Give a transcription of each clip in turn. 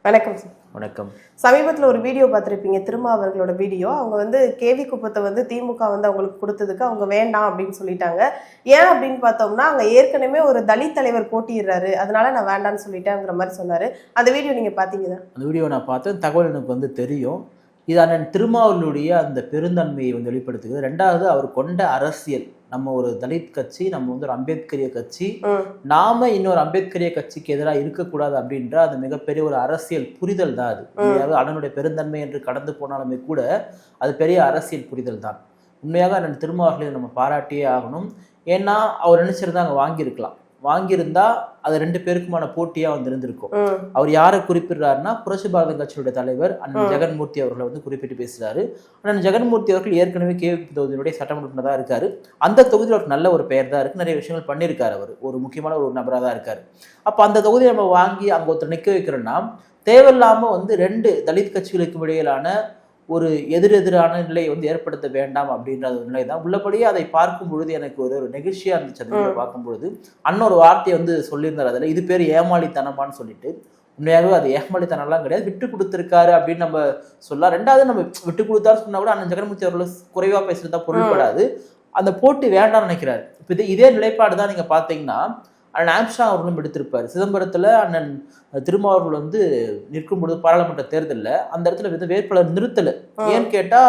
வணக்கம் சார். வணக்கம். சமீபத்தில் ஒரு வீடியோ பார்த்துருப்பீங்க, திருமா அவர்களோட வீடியோ. அவங்க வந்து கேவி குப்பத்தை வந்து திமுக வந்து அவங்களுக்கு கொடுத்ததுக்கு அவங்க வேண்டாம் அப்படின்னு சொல்லிட்டாங்க. ஏன் அப்படின்னு பார்த்தோம்னா, அங்கே ஏற்கனவே ஒரு தலித் தலைவர் போட்டிடுறாரு, அதனால நான் வேண்டான்னு சொல்லிட்டேங்கிற மாதிரி சொன்னார். அந்த வீடியோ நீங்கள் பார்த்தீங்கன்னா? அந்த வீடியோ நான் பார்த்தேன். தகவல் எனக்கு வந்து தெரியும். இது அண்ணன் திருமாவளவனுடைய அந்த பெருந்தன்மையை வந்து வெளிப்படுத்துகிறது. ரெண்டாவது, அவர் கொண்ட அரசியல். நம்ம ஒரு தலித் கட்சி, நம்ம வந்து ஒரு அம்பேத்கரிய கட்சி, நாம இன்னொரு அம்பேத்கரிய கட்சிக்கு எதிராக இருக்கக்கூடாது அப்படின்ற அது மிகப்பெரிய ஒரு அரசியல் புரிதல் தான். அது அண்ணனுடைய பெருந்தன்மை என்று கடந்து போனாலுமே கூட அது பெரிய அரசியல் புரிதல் தான். உண்மையாக அண்ணன் திருமாவளவனை நம்ம பாராட்டியே ஆகணும். ஏன்னா அவர் நினைச்சிருந்தா அங்கே வாங்கியிருந்தா அது ரெண்டு பேருக்குமான போட்டியா வந்து இருந்திருக்கும். அவர் யாரை குறிப்பிடுறாருன்னா, புரட்சி பாரத கட்சியுடைய தலைவர் அண்ணன் ஜெகன்மூர்த்தி அவர்களை வந்து குறிப்பிட்டு பேசுறாரு. அண்ணன் ஜெகன்மூர்த்தி அவர்கள் ஏற்கனவே கேவி தொகுதியுடைய சட்டமன்ற தான் இருக்காரு. அந்த தொகுதியில் அவருக்கு நல்ல ஒரு பெயர் தான் இருக்கு, நிறைய விஷயங்கள் பண்ணியிருக்காரு. அவர் ஒரு முக்கியமான ஒரு நபராக தான் இருக்காரு. அப்ப அந்த தொகுதியை நம்ம வாங்கி அங்க ஒருத்தர் நிக்க வைக்கிறோம்னா, தேவையில்லாம வந்து ரெண்டு தலித் கட்சிகளுக்கு இடையிலான ஒரு எதிரெதிரான நிலையை வந்து ஏற்படுத்த வேண்டாம் அப்படின்ற ஒரு நிலை தான். உள்ளபடியே அதை பார்க்கும் பொழுது எனக்கு ஒரு நெகிழ்ச்சியா இருந்துச்சு. அந்த பார்க்கும் பொழுது அன்னொரு வார்த்தையை வந்து சொல்லியிருந்தார். அதில் இது பேர் ஏமாளித்தனமான்னு சொல்லிட்டு. உண்மையாகவே அது ஏமாளித்தனம்லாம் கிடையாது, விட்டு கொடுத்துருக்காரு அப்படின்னு நம்ம சொல்லலாம். ரெண்டாவது, நம்ம விட்டு கொடுத்தாரு சொன்னா கூட அண்ணன் ஜெகன்மூர்த்தி அவர்கள் குறைவா பேசுறதா பொருள்படாது. அந்த போட்டி வேண்டாம்னு நினைக்கிறாரு. இப்போ இதே நிலைப்பாடு தான் நீங்க பாத்தீங்கன்னா அண்ணன் ஆம்ஸ்ட்ராங் அவர்களும் எடுத்திருப்பாரு. சிதம்பரத்துல அண்ணன் திருமாவர்கள் வந்து நிற்கும் பொழுது பாராளுமன்ற தேர்தலில் அந்த இடத்துல வந்து வேட்பாளர் நிறுத்தலை. ஏன்னு கேட்டா,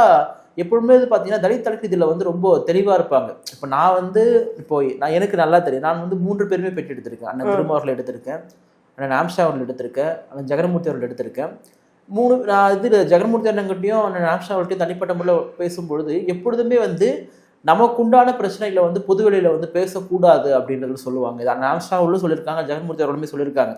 எப்பொழுதுமே பார்த்தீங்கன்னா தலித் தலைவர் இதில் வந்து ரொம்ப தெளிவாக இருப்பாங்க. இப்போ நான் எனக்கு நல்லா தெரியும். நான் வந்து 3 பேருமே பெற்று எடுத்திருக்கேன். அண்ணன் திருமாவர்கள் எடுத்திருக்கேன், அண்ணன் ஆம்ஸ்ட்ராங் அவர்கள் எடுத்திருக்கேன், அண்ணன் ஜெகன்மூர்த்தி அவர்கள் எடுத்திருக்கேன். நான் ஜெகன்மூர்த்தி அண்ணன்கிட்டையும் அண்ணன் ஆம்ஸ்ட்ராங் அவர்கிட்டையும் தனிப்பட்ட முறையில் பேசும்பொழுது எப்பொழுதுமே வந்து நமக்குண்டான பிரச்சனைகளை வந்து பொதுவெளியில வந்து பேசக்கூடாது அப்படின்றது சொல்லுவாங்க. இது ஆம்ஸ்ட்ராங் சொல்லியிருக்காங்க, ஜெகன்மூர்த்தி அவர்களுமே சொல்லியிருக்காங்க.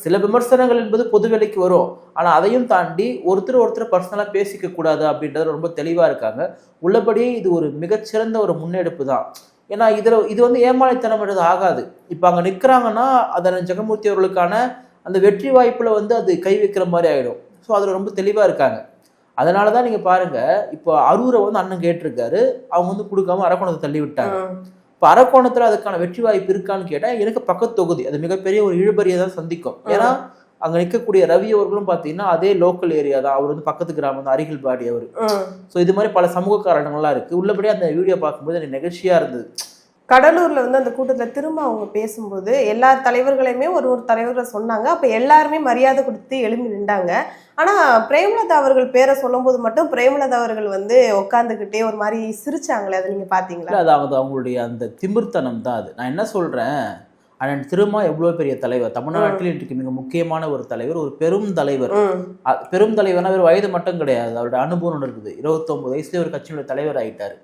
சில விமர்சனங்கள் என்பது பொதுவெளிக்கு வரும், ஆனா அதையும் தாண்டி ஒருத்தர் பர்சனலா பேசிக்க கூடாது அப்படின்றது ரொம்ப தெளிவா இருக்காங்க. உள்ளபடியே இது ஒரு மிகச்சிறந்த ஒரு முன்னெடுப்பு தான். ஏன்னா இது வந்து ஏமாளித்தனம் ஆகாது. இப்ப அங்க நிக்கிறாங்கன்னா அதன் ஜெகன்மூர்த்தி அவர்களுக்கான அந்த வெற்றி வாய்ப்புல வந்து அது கை வைக்கிற மாதிரி ஆயிடும். ஸோ அதுல ரொம்ப தெளிவா இருக்காங்க. அதனாலதான் நீங்க பாருங்க, இப்போ அரூரை வந்து அண்ணன் கேட்டிருக்காரு, அவங்க வந்து கொடுக்காம அரக்கோணத்தை தள்ளி விட்டாங்க. இப்ப அரக்கோணத்துல அதுக்கான வெற்றி வாய்ப்பு இருக்கான்னு கேட்டா, எனக்கு பக்கத்து தொகுதி அது மிகப்பெரிய ஒரு இழுபறியை தான் சந்திக்கும். ஏன்னா அங்க நிற்கக்கூடிய ரவி அவர்களும் பாத்தீங்கன்னா அதே லோக்கல் ஏரியா தான். அவர் வந்து பக்கத்து கிராமம் தான், அருகில் பாடி அவரு. ஸோ இது மாதிரி பல சமூக காரணங்கள்லாம் இருக்கு. உள்ளபடியே அந்த வீடியோ பார்க்கும்போது எனக்கு நெகிழ்ச்சியா இருந்தது. கடலூர்ல வந்து அந்த கூட்டத்தில் திரும்ப அவங்க பேசும்போது எல்லா தலைவர்களையுமே ஒரு தலைவர்களை சொன்னாங்க. அப்ப எல்லாருமே மரியாதை கொடுத்து எழும்பி நின்றாங்க. ஆனா பிரேமலதா அவர்கள் பேரை சொல்லும் போது மட்டும் பிரேமலதா அவர்கள் வந்து உட்காந்துக்கிட்டே ஒரு மாதிரி சிரிச்சாங்களே, அதை நீங்க பாத்தீங்களா? அதாவது அவங்களுடைய அந்த திமிர்த்தனம் தான் அது. நான் என்ன சொல்றேன், அண்ணன் திருமா எவ்வளவு பெரிய தலைவர், தமிழ்நாட்டில் இன்றைக்கு மிக முக்கியமான ஒரு தலைவர், ஒரு பெரும் தலைவர். பெரும் தலைவர்னா ஒரு வயது மட்டும் கிடையாது, அவருடைய அனுபவம் இருக்குது. 29 வயசுல ஒரு கட்சியோட தலைவர் ஆயிட்டாரு.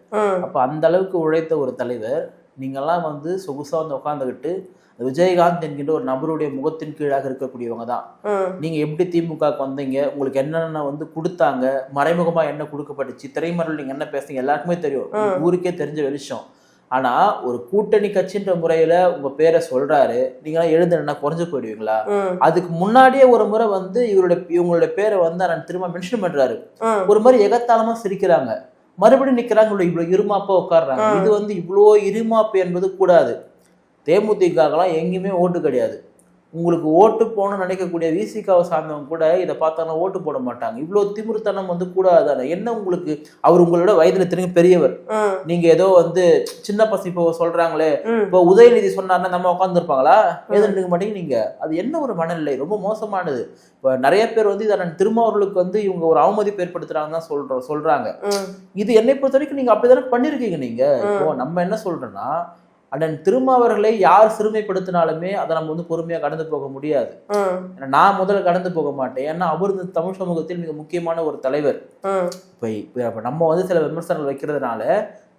அப்ப அந்த அளவுக்கு உழைத்த ஒரு தலைவர். நீங்கெல்லாம் வந்து சொகுசா வந்து உட்காந்துக்கிட்டு விஜயகாந்த் என்கின்ற ஒரு நபருடைய முகத்தின் கீழாக இருக்கக்கூடியவங்க தான். நீங்க எப்படி திமுகவுக்கு வந்தீங்க, உங்களுக்கு என்னென்ன வந்து கொடுத்தாங்க, மறைமுகமா என்ன கொடுக்கப்பட்டுச்சு, திரைமறையில் நீங்க என்ன பேசுறீங்க எல்லாருக்குமே தெரியும், ஊருக்கே தெரிஞ்ச விஷயம். ஆனா ஒரு கூட்டணி கட்சின்ற முறையில உங்க பேரை சொல்றாரு, நீங்களாம் எழுதுனா குறைஞ்சு போயிடுவீங்களா? அதுக்கு முன்னாடியே ஒரு முறை வந்து இவங்களுடைய பேரை வந்து நான் திரும்ப மென்ஷன் பண்றாரு. ஒரு மாதிரி எகத்தாளமா சிரிக்கிறாங்க, மறுபடியும் நிக்கிறாங்க, இவ்வளவு இருமாப்பா உட்காடுறாங்க. இது வந்து இவ்வளோ இருமாப்பு என்பது கூடாது. தேமுதிகலாம் எங்கேயுமே ஓட்டு கிடையாது. உங்களுக்கு ஓட்டு போகணும்னு நினைக்கக்கூடிய விசிகாவை சார்ந்தவங்க கூட இதை பார்த்தாலும் ஓட்டு போட மாட்டாங்க. இவ்வளவு திமிர்த்தனம் வந்து கூடாது. என்ன உங்களுக்கு, அவர் உங்களோட வயதுல திரும்பி பெரியவர், நீங்க ஏதோ வந்து சின்ன பசங்க இப்போ சொல்றாங்களே, இப்போ உதயநிதி சொன்னார்னா நம்ம உட்கார்ந்து இருப்பாங்களா? எது நினைக்க மாட்டீங்க நீங்க. அது என்ன ஒரு மனநிலை, ரொம்ப மோசமானது. இப்போ நிறைய பேர் வந்து இதை திருமாவர்களுக்கு வந்து இவங்க ஒரு அவமதிப்பு ஏற்படுத்துறாங்கன்னு தான் சொல்றாங்க. இது என்னை பொறுத்த வரைக்கும் நீங்க அப்படித்தானே பண்ணிருக்கீங்க. நீங்க இப்போ நம்ம என்ன சொல்றோம்னா, அண்ணன் திருமாவர்களை யார் சிறுமைப்படுத்தினாலுமே அதை நம்ம வந்து பொறுமையா கடந்து போக முடியாது. நான் முதல்ல கடந்து போக மாட்டேன். ஏன்னா அவர் இந்த தமிழ் சமூகத்தில் மிக முக்கியமான ஒரு தலைவர். இப்ப நம்ம வந்து சில விமர்சனங்கள் வைக்கிறதுனால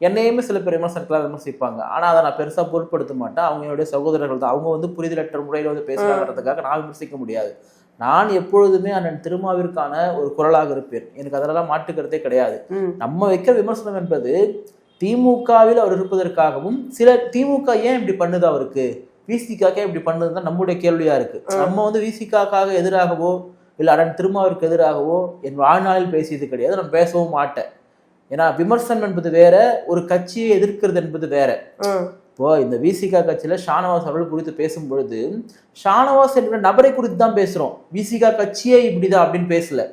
என்னையுமே சில பேர் விமர்சனங்களாக விமர்சிப்பாங்க. ஆனா அதை நான் பெருசா பொருட்படுத்த மாட்டேன். அவங்க என்னுடைய சகோதரர்கள் தான். அவங்க வந்து புரிதலற்ற முறையில வந்து பேசுறாங்கிறதுக்காக நான் விமர்சிக்க முடியாது. நான் எப்பொழுதுமே அண்ணன் திருமாவிற்கான ஒரு குரலாக இருப்பேன். எனக்கு அதெல்லாம் மாற்றுக்கிறதே கிடையாது. நம்ம வைக்கிற விமர்சனம் என்பது திமுகவில் அவர் இருப்பதற்காகவும், சில திமுக ஏன் இப்படி பண்ணுது, அவருக்கு விசிகாக்கே இப்படி பண்ணுதுதான் நம்முடைய கேள்வியா இருக்கு. நம்ம வந்து விசிகாக்காக எதிராகவோ இல்லை அண்ணன் திருமாவிற்கு எதிராகவோ என் வாழ்நாளில் பேசியது கிடையாது, நான் பேசவும் மாட்டேன். ஏன்னா விமர்சனம் என்பது வேற, ஒரு கட்சியை எதிர்க்கிறது என்பது வேற. இப்போ இந்த விசிகா கட்சியில ஷானவாஸ் அவர்கள் குறித்து பேசும் பொழுது ஷானவாஸ் என்கிற நபரை குறித்து தான் பேசுறோம், விசிகா கட்சியே இப்படிதான் அப்படின்னு பேசல.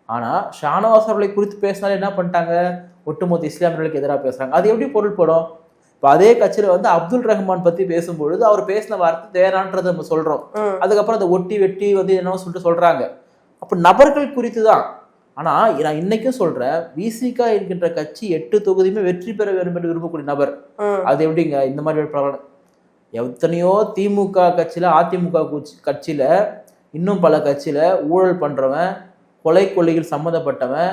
ஆனா ஷானவாஸ் அவர்களை குறித்து பேசினாலும் என்ன பண்ணிட்டாங்க, ஒட்டுமொத்த இஸ்லாமியர்களுக்கு எதிராக பேசுறாங்க. அது எப்படி பொருள்படும்? இப்போ அதே கட்சியில வந்து அப்துல் ரஹ்மான் பத்தி பேசும்பொழுது அவர் பேசின வார்த்தை தேரான்றதை நம்ம சொல்றோம், அதுக்கப்புறம் அதை ஒட்டி வெட்டி வந்து என்னவோ சொல்லிட்டு சொல்றாங்க. அப்ப நபர்கள் குறித்து தான். ஆனா நான் இன்னைக்கும் சொல்றேன், விசிகா என்கின்ற கட்சி 8 தொகுதியுமே வெற்றி பெற வேண்டும் என்று விரும்பக்கூடிய நபர். அது எப்படிங்க இந்த மாதிரி வேட்பாளர்? எத்தனையோ திமுக கட்சியில, அதிமுக கட்சியில, இன்னும் பல கட்சியில ஊழல் பண்றவன், கொலையில் சம்மந்தப்பட்டவன்,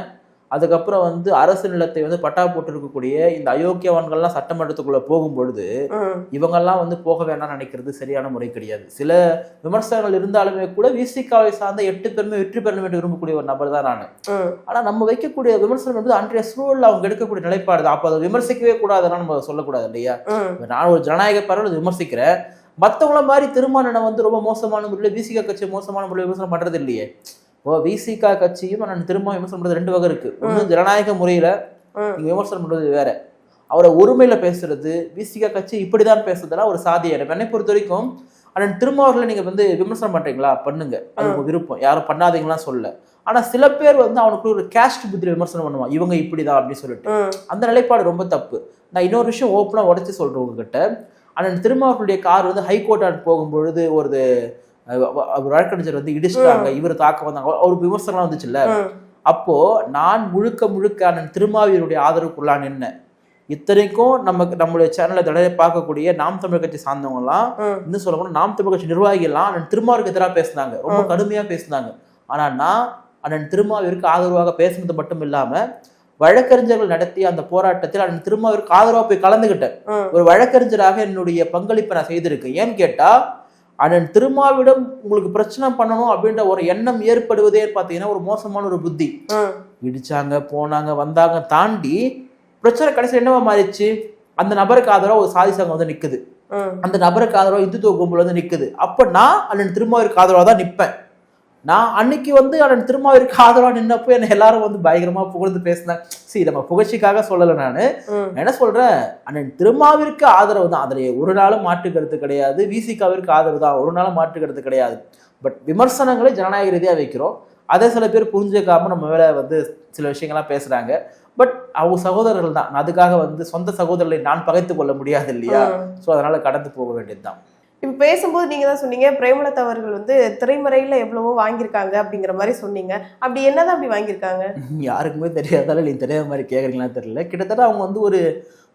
அதுக்கப்புறம் வந்து அரசு நிலத்தை வந்து பட்டா போட்டு இருக்கக்கூடிய இந்த அயோக்கியவான்கள்லாம் சட்டமன்றத்துக்குள்ள போகும் பொழுது இவங்கெல்லாம் வந்து போக வேண்டாம்னு நினைக்கிறது சரியான முறை கிடையாது. சில விமர்சனங்கள் இருந்தாலுமே கூட விசிகாவை சார்ந்த 8 பேருமே வெற்றி பெறணும் என்று விரும்பக்கூடிய ஒரு நபர் தான் நான். ஆனா நம்ம வைக்கக்கூடிய விமர்சனம் வந்து அன்றைய சூழல் அவங்க எடுக்கக்கூடிய நிலைப்பாடு தான். அப்ப அதை விமர்சிக்கவே கூடாதுன்னா நம்ம சொல்லக்கூடாது இல்லையா? நான் ஒரு ஜனநாயக பரவல் விமர்சிக்கிறேன், மற்றவங்கள மாதிரி திருமாவளவன் வந்து ரொம்ப மோசமான முறையில் விசிகா கட்சி மோசமான முறையில் விமர்சனம் பண்றது இல்லையே. இப்போ விசிகா கட்சியும் நான் திரும்ப விமர்சனம் பண்றது 2 வகை இருக்கு. ஒண்ணு ஜனநாயக முறையில நீங்க விமர்சனம் பண்றது வேற, அவரை ஒருமையில பேசுறது. விசிகா கட்சி இப்படிதான் பேசுறதுலாம் ஒரு சாதியம். என்னை பொறுத்த வரைக்கும் அண்ணன் திருமாவளவனை நீங்க வந்து விமர்சனம் பண்றீங்களா, பண்ணுங்க, அது உங்க விருப்பம், யாரும் பண்ணாதீங்களாம் சொல்ல. ஆனா சில பேர் வந்து அவனுக்கு ஒரு கேஸ்ட் புத்திரி விமர்சனம் பண்ணுவான், இவங்க இப்படிதான் அப்படின்னு சொல்லிட்டு. அந்த நிலைப்பாடு ரொம்ப தப்பு. நான் இன்னொரு விஷயம் ஓப்பனா உடச்சு சொல்றேன் உங்ககிட்ட. அண்ணன் திருமாவளவனுடைய கார் வந்து ஹைகோர்ட் போகும்பொழுது ஒரு வழக்கறிஞர் வந்து இடிச்சிட்டாங்க, இவர் தாக்க வந்தாங்க, அவருக்கு விமர்சனம் வந்துச்சுல்ல. அப்போ நான் முழுக்க அண்ணன் திருமாவியருடைய ஆதரவுக்குள்ளா நின்னேன். இத்தனைக்கும் நம்மளுடைய சேனலை தடவை பார்க்கக்கூடிய நாம் தமிழ் கட்சி சார்ந்தவங்க எல்லாம், இன்னும் சொல்ல போனா நாம் தமிழ் கட்சி நிர்வாகிகள் எல்லாம் அண்ணன் திருமாவிற்கு எதிராக பேசினாங்க, ரொம்ப கடுமையா பேசினாங்க. ஆனா நான் அண்ணன் திருமாவிற்கு ஆதரவாக பேசுனது மட்டும் இல்லாம வழக்கறிஞர்கள் நடத்திய அந்த போராட்டத்தில் அண்ணன் திருமாவிற்கு ஆதரவாக போய் கலந்துகிட்டேன். ஒரு வழக்கறிஞராக என்னுடைய பங்களிப்பை நான் செய்திருக்கேன். ஏன்னு கேட்டா அண்ணன் திருமாவிடம் உங்களுக்கு பிரச்சனை பண்ணணும் அப்படின்ற ஒரு எண்ணம் ஏற்படுவதே பாத்தீங்கன்னா ஒரு மோசமான ஒரு புத்தி. இடிச்சாங்க, போனாங்க, வந்தாங்க தாண்டி பிரச்சனை கடைசியில் என்னவா மாறிச்சு, அந்த நபருக்கு ஆதரவா ஒரு சாதி சங்கம் வந்து நிக்குது, அந்த நபருக்கு ஆதரவா இந்துத்துவ கும்பல் வந்து நிக்குது. அப்ப நான் அண்ணன் திருமாவிற்கு ஆதரவா தான் நிப்பேன். நான் அன்னைக்கு வந்து அண்ணன் திருமாவிற்கு ஆதரவா நின்னப்போ என்ன எல்லாரும் வந்து பயங்கரமா புகழ்ந்து பேசினேன். சரி, நம்ம புகழ்ச்சிக்காக சொல்லலை, நான் என்ன சொல்றேன், அண்ணன் திருமாவிற்கு ஆதரவு தான், அதுல ஒரு நாளும் மாற்று கருத்து கிடையாது. விசிகாவிற்கு ஆதரவு தான், ஒரு நாளும் மாற்று கருத்து கிடையாது. பட் விமர்சனங்களை ஜனநாயக ரீதியா வைக்கிறோம். அதே சில பேர் புரிஞ்சுக்காம நம்ம மேல வந்து சில விஷயங்கள்லாம் பேசுறாங்க. பட் அவங்க சகோதரர்கள் தான், அதுக்காக வந்து சொந்த சகோதரர்களை நான் பகைத்து கொள்ள முடியாது இல்லையா? ஸோ அதனால கடந்து போக வேண்டியதுதான். இப்ப பேசும்போது நீங்க தான் சொன்னீங்க பிரேமலதா அவர்கள் வந்து திரைமறையில எவ்வளவோ வாங்கியிருக்காங்க அப்படிங்கிற மாதிரி சொன்னீங்க. அப்படி என்னதான் அப்படி வாங்கியிருக்காங்க? யாருக்குமே தெரியாதால நீ தெரியாத மாதிரி கேட்குறீங்களான்னு தெரியல. கிட்டத்தட்ட அவங்க வந்து ஒரு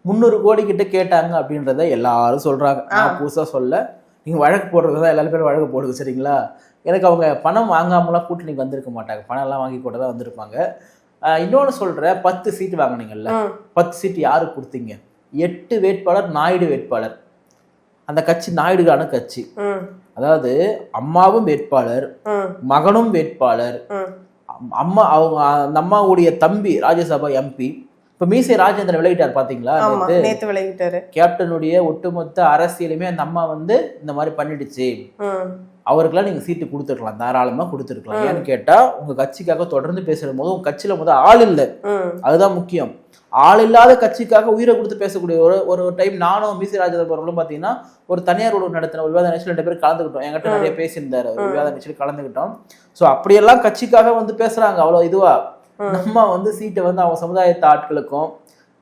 300 கோடி கிட்ட கேட்டாங்க அப்படின்றத எல்லாரும் சொல்றாங்க. நான் புதுசா சொல்ல, நீங்க வழக்கு போடுறதுதான் எல்லாரும் பேரும் வழக்கு போடுது, சரிங்களா? எனக்கு அவங்க பணம் வாங்காமலாம் கூட்டணிக்கு வந்திருக்க மாட்டாங்க, பணம் எல்லாம் வாங்கி கூட தான் வந்திருப்பாங்க. இன்னொன்னு சொல்றேன், 10 சீட்டு வாங்கினீங்கல்ல, 10 சீட்டு யாருக்கு கொடுத்தீங்க? 8 வேட்பாளர் நாயுடு வேட்பாளர். அந்த கட்சி நாயுடுகான கட்சி. அதாவது அம்மாவும் வேட்பாளர், மகனும் வேட்பாளர், அம்மா அவங்க அந்த அம்மாவுடைய தம்பி ராஜ்யசபா எம்பி. இப்ப மீசை ராஜேந்திரன் விளையிட்டார் பாத்தீங்களா? நேத்து விளையிட்டாரு. கேப்டனுடைய ஒட்டுமொத்த அரசியலுமே அந்த அம்மா வந்து இந்த மாதிரி பண்ணிடுச்சு, அவருக்கெல்லாம் நீங்க சீட்டு கொடுத்துருக்கலாம், தாராளமா கொடுத்துருக்கலாம். ஏன்னு கேட்டா உங்க கட்சிக்காக தொடர்ந்து பேசுற போது உங்க கட்சியில ஆள் இல்லை, அதுதான் முக்கியம். ஆள் இல்லாத கட்சிக்காக உயிரை கொடுத்து பேசக்கூடிய ஒரு டைம் நானும் மீசி ராஜேந்திரன் பாத்தீங்கன்னா ஒரு தனியார் உணவு நடத்தின ஒரு விவாத நிகழ்ச்சியில் 2 பேர் கலந்துக்கிட்டோம். என்கிட்ட நிறைய பேசியிருந்தாரு, ஒரு விவாத நிகழ்ச்சியில் கலந்துக்கிட்டோம். ஸோ அப்படியெல்லாம் கட்சிக்காக வந்து பேசுறாங்க அவ்வளோ இதுவா. நம்ம வந்து சீட்டை வந்து அவங்க சமுதாயத்து ஆட்களுக்கும்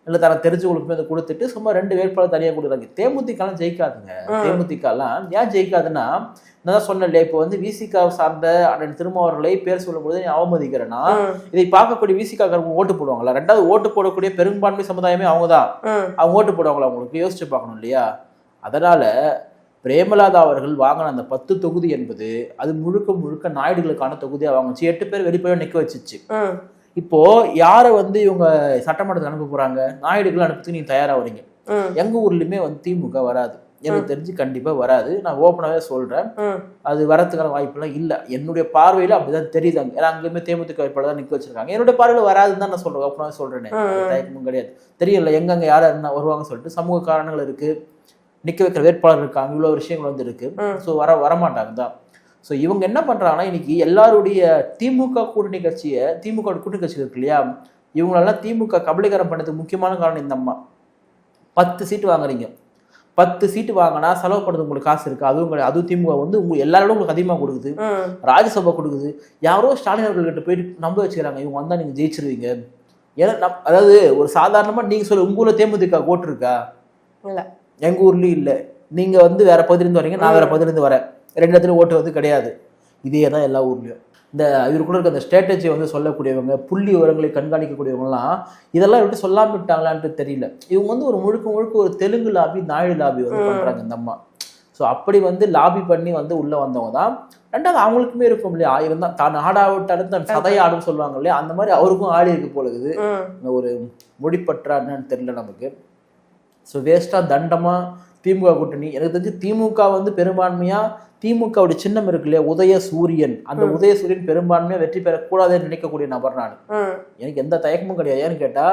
இல்லை தனக்கு தெரிஞ்சவங்களுக்குமே அதை கொடுத்துட்டு சும்மா 2 வேட்பாளர் தனியாக கொடுக்குறாங்க. தேமுதிகலாம் ஜெயிக்காதுங்க. தேமுதிகலாம் ஏன் ஜெயிக்காதுன்னா, நான் தான் சொன்னேன் இல்லையா, இப்போ வந்து விசிகா சார்ந்த அண்ணன் திருமாவர்களை பேர் சொல்லும்போது நீ அவமதிக்கிறேன்னா இதை பார்க்கக்கூடிய விசிகா ஓட்டு போடுவாங்களா? 2வது ஓட்டு போடக்கூடிய பெரும்பான்மை சமுதாயமே அவங்க தான். அவங்க ஓட்டு போடுவாங்களா? அவங்களுக்கு யோசிச்சு பார்க்கணும் இல்லையா? அதனால பிரேமலதா அவர்கள் வாங்கின அந்த 10 தொகுதி என்பது அது முழுக்க நாயுடுகளுக்கான தொகுதியா வாங்கிச்சு. 8 பேர் வெளிப்படையா நிக்க வச்சிச்சு. இப்போ யாரை வந்து இவங்க சட்டமன்றத்துக்கு அனுப்ப போறாங்க? நாயுடுகள் அனுப்பி நீங்க தயாராகிறீங்க. எங்க ஊர்லயுமே வந்து திமுக வராது, எனக்கு தெரிஞ்சு கண்டிப்பா வராது. நான் ஓப்பனாவே சொல்றேன், அது வரதுக்கான வாய்ப்புலாம் இல்லை. என்னுடைய பார்வையில அப்படிதான் தெரியுது. ஏன்னா அங்கேயுமே தேமுதிக வேட்பாளர் தான் நிக்க வச்சிருக்காங்க. என்னுடைய பார்வையில வராதுன்னு தான் நான் சொல்றேன், ஓப்பனாவே சொல்றேன். தயக்கமும் கிடையாது. தெரியல எங்கெங்க யாரா இருந்தா வருவாங்க சொல்லிட்டு சமூக காரணங்கள் இருக்கு, நிக்க வைக்கிற வேட்பாளர் இருக்காங்க, இவ்வளவு விஷயங்கள் வந்து இருக்கு. ஸோ வரமாட்டாங்க தான். ஸோ இவங்க என்ன பண்றாங்கன்னா, இன்னைக்கு எல்லாருடைய திமுக கூட்டணி கட்சியை, திமுக கூட்டணி கட்சி இருக்கு இல்லையா, இவங்களெல்லாம் திமுக கபலீகரம் பண்ணதுக்கு முக்கியமான காரணம் இந்த அம்மா. 10 சீட்டு வாங்குறீங்க. 10 சீட்டு வாங்கினா செலவு பண்ணுறது உங்களுக்கு காசு இருக்கு, அதுவும் கிடையாது. அதுவும் திமுக வந்து உங்களுக்கு எல்லாரோட உங்களுக்கு அதிகமாக கொடுக்குது, ராஜ்யசபா கொடுக்குது. யாரோ ஸ்டாலின் அவர்கள்கிட்ட போயிட்டு நம்ப வச்சுக்கிறாங்க, இவங்க வந்தா நீங்க ஜெயிச்சிருவீங்க. ஏன்னா அதாவது ஒரு சாதாரணமா நீங்க சொல்ல உங்க ஊர்ல தேமுதிக ஓட்டு இருக்கா? இல்ல, எங்க ஊர்லயும் இல்லை. நீங்க வந்து வேற பகுதியிலிருந்து வரீங்க, நான் வேற பகுதியிலிருந்து வரேன், 2 இடத்துல ஓட்டு வந்து கிடையாது. இதே தான் எல்லா ஊர்லயும். இந்த இவருக்குள்ள இருக்க அந்த ஸ்ட்ராட்டஜி வந்து சொல்லக்கூடியவங்க, புள்ளி விவரங்களை கண்காணிக்கக்கூடியவங்கலாம் இதெல்லாம் விட்டு சொல்லாம விட்டாங்களான்ட்டு தெரியல. இவங்க வந்து ஒரு முழுக்க ஒரு தெலுங்கு லாபி, நாயுடு லாபி வந்து பண்றாங்க இந்த அம்மா. ஸோ அப்படி வந்து லாபி பண்ணி வந்து உள்ள வந்தவங்க தான். ரெண்டாவது அவங்களுக்குமே இருக்கும் இல்லையா, ஆயிரம் தான் தான் ஆடாவிட்டாலும் தன் சதை ஆடுன்னு சொல்லுவாங்க இல்லையா, அந்த மாதிரி அவருக்கும் ஆடி இருக்கு போல இருக்குது. ஒரு மொழிப்பற்றா என்னன்னு தெரியல நமக்கு. ஸோ வேஸ்டா தண்டமா திமுக கூட்டணி. எனக்கு தெரிஞ்சு திமுக வந்து பெரும்பான்மையா, திமுகவுடைய சின்னம் இருக்கு இல்லையா, உதயசூரியன், அந்த உதயசூரியன் பெரும்பான்மையா வெற்றி பெறக்கூடாதுன்னு நினைக்கக்கூடிய நபர் நான். எனக்கு எந்த தயக்கமும் கிடையாது. ஏன்னு கேட்டா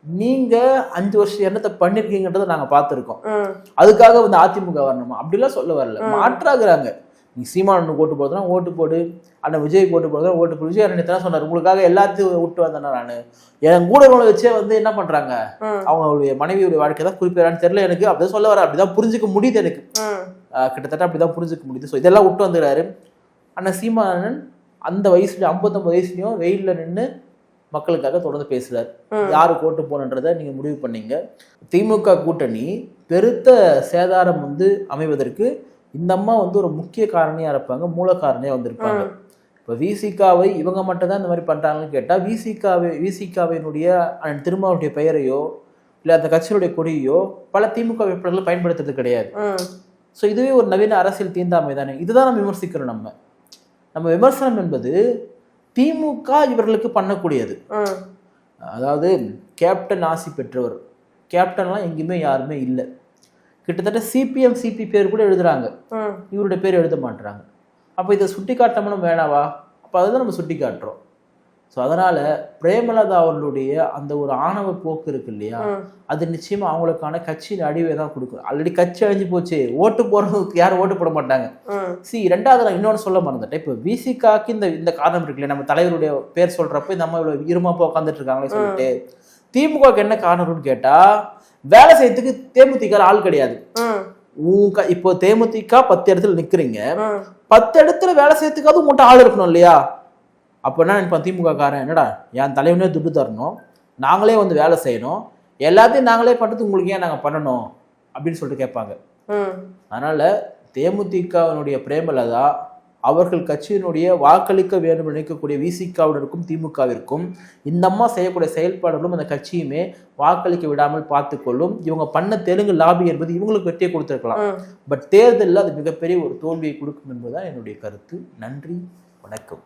நீங்க 5 வருஷம் என்னத்தை பண்ணிருக்கீங்கன்றதை நாங்க பார்த்துருக்கோம். அதுக்காக வந்து அதிமுக வரணுமா அப்படிலாம் சொல்ல வரல. மாற்றாக்குறாங்க. நீ சீமானனுக்கு ஓட்டு போடுறதுனா ஓட்டு போடு, அண்ணன் விஜய்க்கு ஓட்டு போடுறதுனா ஓட்டு போடு. விஜய் அண்ணன் சொன்னார் உங்களுக்காக எல்லாத்தையும் விட்டு வந்தேன்னா நான் என் கூட வச்சே வந்து என்ன பண்றாங்க, அவங்களுடைய மனைவியுடைய வாழ்க்கை தான் குறிப்பிடறான்னு தெரியல எனக்கு. அப்படிதான் சொல்ல வர, அப்படிதான் புரிஞ்சுக்க முடியுது எனக்கு. கிட்டத்தட்ட அப்படிதான் புரிஞ்சுக்க முடியுது. ஸோ இதெல்லாம் விட்டு வந்துடுறாரு அண்ணன் சீமானன். அந்த வயசுல 59 வயசுலயும் வெயில்ல நின்று மக்களுக்காக தொடர்ந்து பேசுறாரு. யாருக்கு ஓட்டு போனன்றதை நீங்க முடிவு பண்ணீங்க. திமுக கூட்டணி பெருத்த சேதாரம் வந்து அமைவதற்கு இந்த அம்மா வந்து ஒரு முக்கிய காரணியா இருப்பாங்க, மூல காரணியா வந்திருப்பாங்க. இப்போ விசிகாவை இவங்க மட்டும் தான் இந்த மாதிரி பண்றாங்கன்னு கேட்டா, விசிகாவினுடைய திருமாவுடைய பெயரையோ இல்லை அந்த கட்சியினுடைய கொடியோ பல திமுக வேட்பாளர்கள் பயன்படுத்துறது கிடையாது. ஸோ இதுவே ஒரு நவீன அரசியல் தீண்டாமை தானே. இதுதான் நம்ம விமர்சிக்கிறோம். நம்ம விமர்சனம் என்பது திமுக இவர்களுக்கு பண்ணக்கூடியது. அதாவது கேப்டன் ஆசி பெற்றவர், கேப்டன்லாம் எங்கேயுமே யாருமே இல்லை. கிட்டத்தட்ட சிபிஎம் சிபி பேர் கூட எழுதுறாங்க, இவருடைய பேர் எழுத மாட்டுறாங்க. அப்போ இதை சுட்டி காட்டணும் வேணாவா? அப்போ அதுதான் நம்ம சுட்டி காட்டுறோம். ஸோ அதனால பிரேமலதா அவர்களுடைய அந்த ஒரு ஆணவ போக்கு இருக்கு இல்லையா, அது நிச்சயமா அவங்களுக்கான கட்சியின் அழிவை தான் கொடுக்கும். ஆல்ரெடி கட்சி அழிஞ்சு போச்சு, ஓட்டு போடுறதுக்கு யாரும் ஓட்டு போட மாட்டாங்க. ரெண்டாவது நான் இன்னொன்று சொல்ல மறந்துட்டேன். இப்போ விசிகாக்கு இந்த காரணம் இருக்கு இல்லையா, நம்ம தலைவருடைய பேர் சொல்றப்ப இந்த அம்மா இவ்வளவு இருமாப்பா உட்காந்துட்டு இருக்காங்களே சொல்லிட்டு, திமுகவுக்கு என்ன காரணம்னு கேட்டா வேலை செய்யறதுக்கு தேமுதிக ஆள் கிடையாது. இப்போ தேமுதிக 10 இடத்துல நிக்கிறீங்க, 10 இடத்துல வேலை செய்யறதுக்காவது உங்கள்கிட்ட ஆள் இருக்கணும் இல்லையா? அப்போ என்ன நினைப்பான் திமுக காரன், என்னடா என் தலைவனே துட்டு தரணும், நாங்களே வந்து வேலை செய்யணும், எல்லாத்தையும் நாங்களே பண்ணுறது உங்களுக்கு ஏன் நாங்கள் பண்ணணும் அப்படின்னு சொல்லிட்டு கேட்பாங்க. அதனால தேமுதிகவினுடைய பிரேமலதா அவர்கள் கட்சியினுடைய வாக்களிக்க வேண்டும் நினைக்கக்கூடிய விசிகாவினருக்கும் திமுகவிற்கும் இந்த அம்மா செய்யக்கூடிய செயல்பாடுகளும் அந்த கட்சியுமே வாக்களிக்க விடாமல் பார்த்துக்கொள்ளும். இவங்க பண்ண தெலுங்கு லாபி என்பது இவங்களுக்கு வெற்றியை கொடுத்துருக்கலாம், பட் தேர்தலில் அது மிகப்பெரிய ஒரு தோல்வியை கொடுக்கும் என்பதுதான் என்னுடைய கருத்து. நன்றி, வணக்கம்.